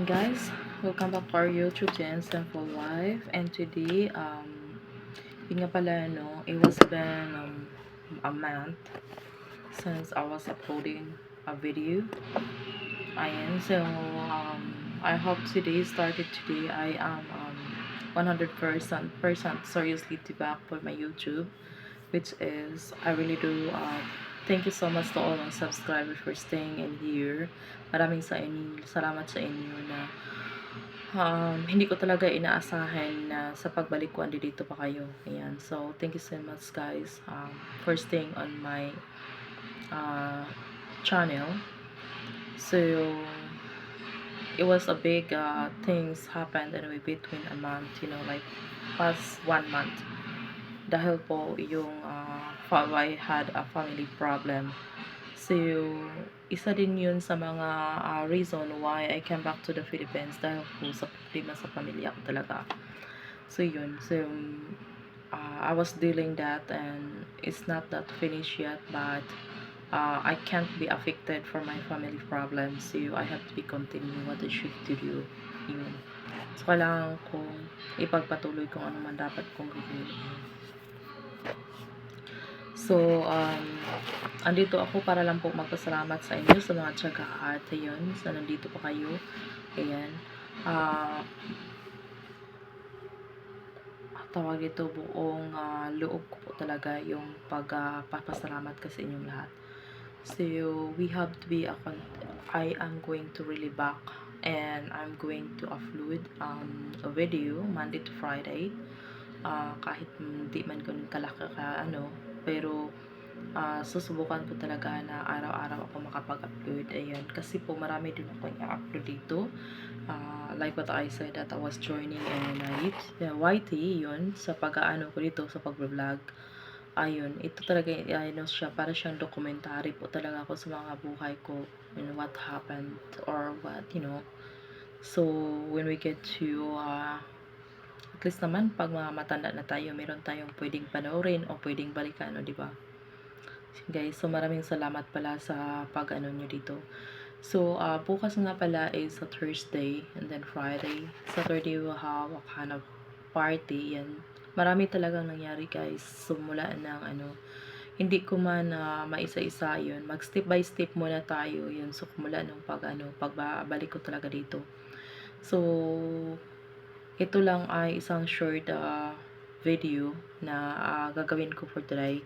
Guys, welcome back to our YouTube channel, Simple Life. And today, yun nga pala, no, it was been a month since I was uploading a video. Ayan, so, I hope today started today. I am 100% seriously to back for my YouTube, which is, I really do, thank you so much to all my subscribers for staying in here. Maraming salamat sa inyo na hindi ko talaga inaasahan na sa pagbalik ko dito pa kayo. Ayan. So, thank you so much guys for staying on my uh, channel. So, it was a big things happened anyway between a month, like past 1 month. Dahil po yung I had a family problem. So, isa din yun sa mga reason why I came back to the Philippines dahil po sa problema sa pamilya ko talaga. So, yun. So, I was dealing that and it's not that finished yet, but I can't be affected for my family problems. So, I have to be continue what I should to do. Yun. So, kailangan kong ipagpatuloy kung ano man dapat kong gawin. So, andito ako para lang po magpasalamat sa inyo sa mga tiyaga at ayun, sa nandito pa kayo. Ayan. Tawag ito, buong loob ko po talaga yung pagpapasalamat ka sa inyong lahat. So, we have to be I am going to really back and I'm going to upload a video Monday to Friday. Kahit hindi man ganun kalaki pero susubukan ko talaga na araw-araw ako makapag-upload. Ayan, kasi po marami din ako i-upload dito. Like what I said that I was joining in YT, yun, sa pag-aano ko dito, sa pag-vlog. Ayun, ito talaga, siya, para siyang documentary po talaga ako sa mga buhay ko, what happened, or what, So, when we get to, at least naman, pag mga matanda na tayo, meron tayong pwedeng panoorin o pwedeng balikan, di ba? Guys, so maraming salamat pala sa pag-ano nyo dito. So, bukas nga pala is sa Thursday and then Friday. Saturday we'll have a kind of party. Yan. Marami talagang nangyari guys. So, mula ng hindi ko man maisa-isa yun. Mag step by step muna tayo yun. So, mula nung pagbabalik ko talaga dito. So, ito lang ay isang short video na gagawin ko for today.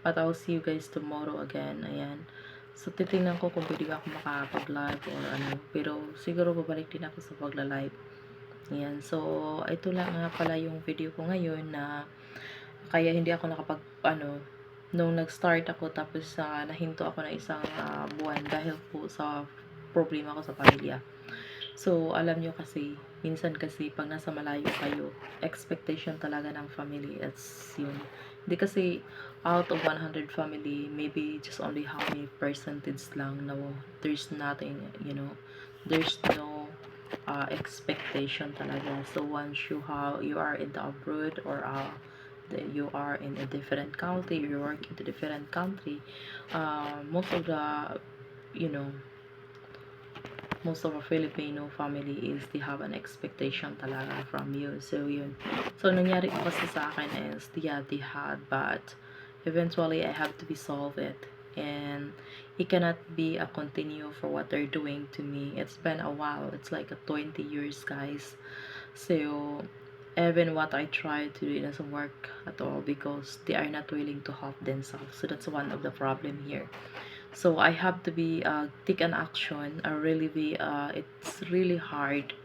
But I'll see you guys tomorrow again. Ayan. So, titingnan ko kung pwede ba ako makapag-live or Pero, siguro babalik din ako sa pagla-live. Ayan. So, ito lang nga pala yung video ko ngayon na kaya hindi ako nung nag-start ako tapos nahinto ako na isang buwan dahil po sa problema ko sa pamilya. So, alam nyo kasi, minsan kasi pag nasa malayo kayo, expectation talaga ng family, it's yun. Hindi kasi out of 100 family, maybe just only how many percentage lang na there's nothing, there's no expectation talaga. So, once you are in the abroad or you are in a different country, you work in a different country, most of the, you know, most of a Filipino family is they have an expectation talaga from you. So, yun. So, nangyari ko kasi sa akin is, yeah, they had, but eventually, I have to be solve it. And it cannot be a continue for what they're doing to me. It's been a while. It's like 20 years, guys. So, even what I try to do, it doesn't work at all because they are not willing to help themselves. So, that's one of the problem here. So I have to be take an action. It's really hard.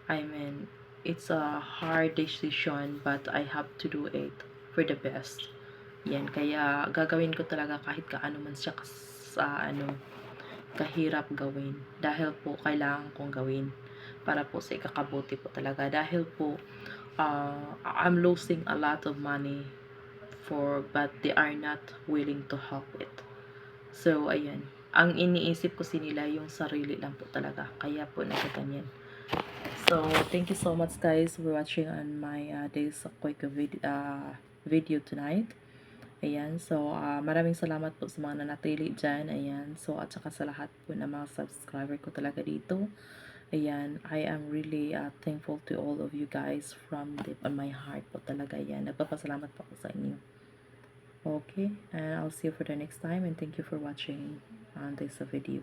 I mean, it's a hard decision, but I have to do it for the best. Yan, kaya gagawin ko talaga kahit kaano man siya kahirap gawin. Dahil po kailangan kong gawin para po sa ikakabuti po talaga. Dahil po I'm losing a lot of money but they are not willing to help it. So, ayan. Ang iniisip ko nila yung sarili lang po talaga. Kaya po nagkaganyan. So, thank you so much guys for watching on my days quick video tonight. Ayan. So, maraming salamat po sa mga nanatili dyan. Ayan. So, at saka sa lahat po ng mga subscriber ko talaga dito. Ayan, I am really thankful to all of you guys from deep on my heart po talaga yan. Nagpapasalamat po ako sa inyo. Okay, and I'll see you for the next time and thank you for watching on this video.